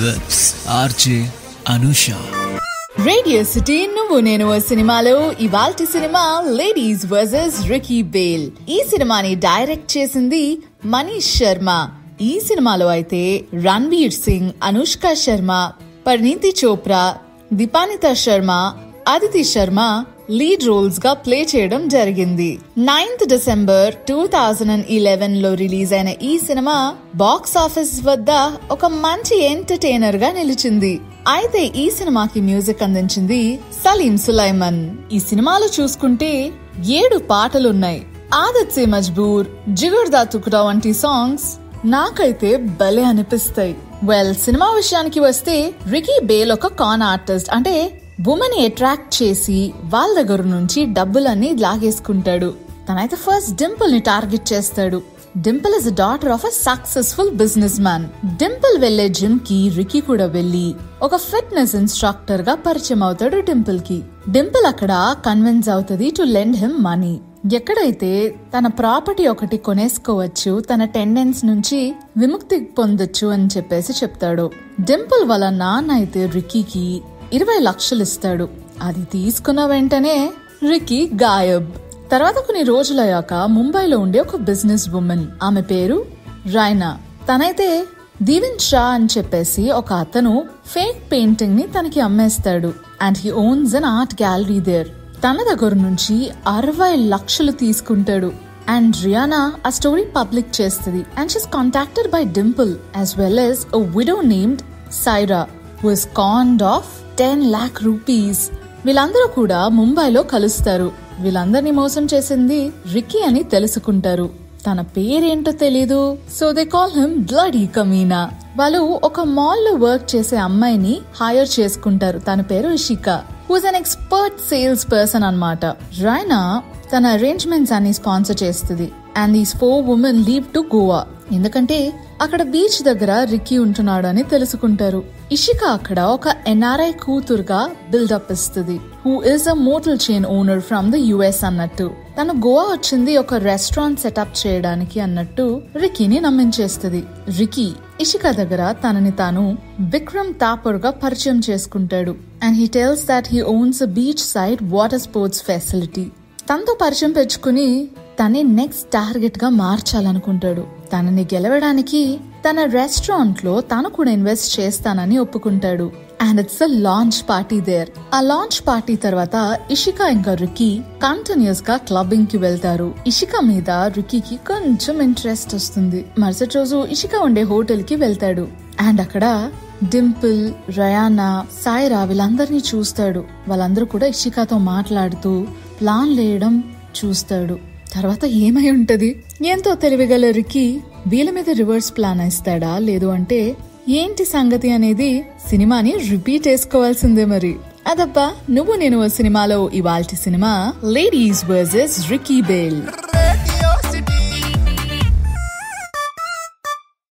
with RJ Anusha. Radio city నువ్వు నేను సినిమాలో ఇవాల్టి cinema ladies versus Ricky bale. ఈ సినిమాని డైరెక్ట్ చేసింది మనీష్ శర్మ. ఈ సినిమాలో అయితే రణ్వీర్ సింగ్, అనుష్క శర్మ, పరిణీతి చోప్రా, దీపానిత శర్మ, అదితి శర్మ లీడ్ రోల్స్ గా ప్లే చేయడం జరిగింది. 9th December 2011 లో రిలీజ్ అయిన ఈ సినిమా బాక్స్ ఆఫీస్ వద్ద ఒక మంచి ఎంటర్టైనర్ గా నిలిచింది. అయితే ఈ సినిమాకి మ్యూజిక్ అందించింది సలీం సులైమన్. ఈ సినిమాలో చూసుకుంటే 7 పాటలున్నాయి. ఆదత్ సే మజ్బూర్, జిగర్ దా తుక్డా వంటి సాంగ్స్ నాకైతే భలే అనిపిస్తాయి. సినిమా విషయానికి వస్తే రికీ బేల్ ఒక కాన్ ఆర్టిస్ట్. అంటే ఉమెన్ అట్రాక్ట్ చేసి వాళ్ళ దగ్గర నుంచి డబ్బులన్నీ లాగేసుకుంటాడు. తనైతే ఫస్ట్ డింపుల్ ని టార్గెట్ చేస్తాడు. Dimple is daughter of a successful business man. Dimple వెళ్లే జిమ్ కి రికీ కూడా వెళ్లి ఒక ఫిట్నెస్ ఇన్స్ట్రక్టర్ గా పరిచయం అవుతాడు డింపుల్ కి. డింపుల్ అక్కడ కన్విన్స్ అవుతుంది టు లెండ్ హిమ్ మనీ. ఎక్కడైతే తన ప్రాపర్టీ ఒకటి కొనేసుకోవచ్చు, తన టెండెన్స్ నుంచి విముక్తి పొందొచ్చు అని చెప్పేసి చెప్తాడు. డింపుల్ వాళ్ళ నాన్న అయితే రికీకి 20 లక్షలు ఇస్తాడు. అది తీసుకున్న వెంటనే రికీ గాయబ్. తర్వాత కొన్ని రోజులయ్యాక ముంబైలో ఉండే ఒక బిజినెస్ ఉమెన్, ఆమె పేరు రైనా, తనైతే దీవెన్ షా అని చెప్పేసి ఒక అతను ఫేక్ పెయింటింగ్ ని తనకి అమ్మేస్తాడు. And he owns an art gallery there. తన దగ్గర నుంచి 60 లక్షలు తీసుకుంటాడు. అండ్ రియానా ఆ స్టోరీ పబ్లిక్ చేస్తుంది. And she's contacted by Dimple as well as a widow named Saira who is conned of 10 lakh rupees. వీళ్ళందరూ కూడా ముంబైలో కలుస్తారు. వీళ్ళందరినీ మోసం చేసింది రికీ అని తెలుసుకుంటారు. తన పేరేంటో తెలీదు. So they call him bloody Kameena. వాళ్ళు ఒక మాల్ లో వర్క్ చేసే అమ్మాయిని హైర్ చేసుకుంటారు. తన పేరు Ishika, who is an expert sales person అన్నమాట. రైనా తన అరేంజ్మెంట్స్ అన్ని స్పాన్సర్ చేస్తుంది. And these 4 women leave to Goa. ఎందుకంటే అక్కడ బీచ్ దగ్గర రికీ ఉంటున్నాడు అని తెలుసుకుంటారు. ఇషికా అక్కడ ఒక ఎన్ఆర్ఐ కూతురుగా బిల్డప్ ఇస్తుంది, who is a motel chain owner from the US అన్నట్టు. తను గోవా వచ్చింది ఒక రెస్టారెంట్ సెటప్ చేయడానికి అన్నట్టు రికీని నమ్మించేస్తుంది. రికీ ఇషికా దగ్గర తనని తాను విక్రమ్ థాపర్ గా పరిచయం చేసుకుంటాడు. And he tells that he ones a beach side water sports facility. తనతో పరిచయం పెంచుకుని తనే నెక్స్ట్ టార్గెట్ గా మార్చాలనుకుంటాడు. తనని గెలవడానికి తన రెస్టారెంట్ లో తను కూడా ఇన్వెస్ట్ చేస్తానని ఒప్పుకుంటాడు. And it's a launch party there. ఆ లాంచ్ పార్టీ తర్వాత ఇషికా ఇంకా రికీ కంటిన్యూస్ గా క్లబ్బింగ్ కి వెళ్తారు. ఇషికా మీద రికీకి కొంచెం ఇంట్రెస్ట్ వస్తుంది. మరుసటి రోజు ఇషికా ఉండే హోటల్ కి వెళ్తాడు. అండ్ అక్కడ డింపుల్, రయానా, సాయిరా వీళ్ళందరినీ చూస్తాడు. వాళ్ళందరూ కూడా ఇషికాతో మాట్లాడుతూ ప్లాన్ వేయడం చూస్తాడు. తర్వాత ఏమై ఉంటది? ఎంతో తెలివిగల రికీ వీళ్ళ మీద రివర్స్ ప్లాన్ ఇస్తాడా, లేదు అంటే ఏంటి సంగతి అనేది సినిమాని రిపీట్ చేసుకోవాల్సిందే. మరి అదబ్బా నువ్వు నేను సినిమాలో ఇవాల్టి cinema ladies versus Ricky bale.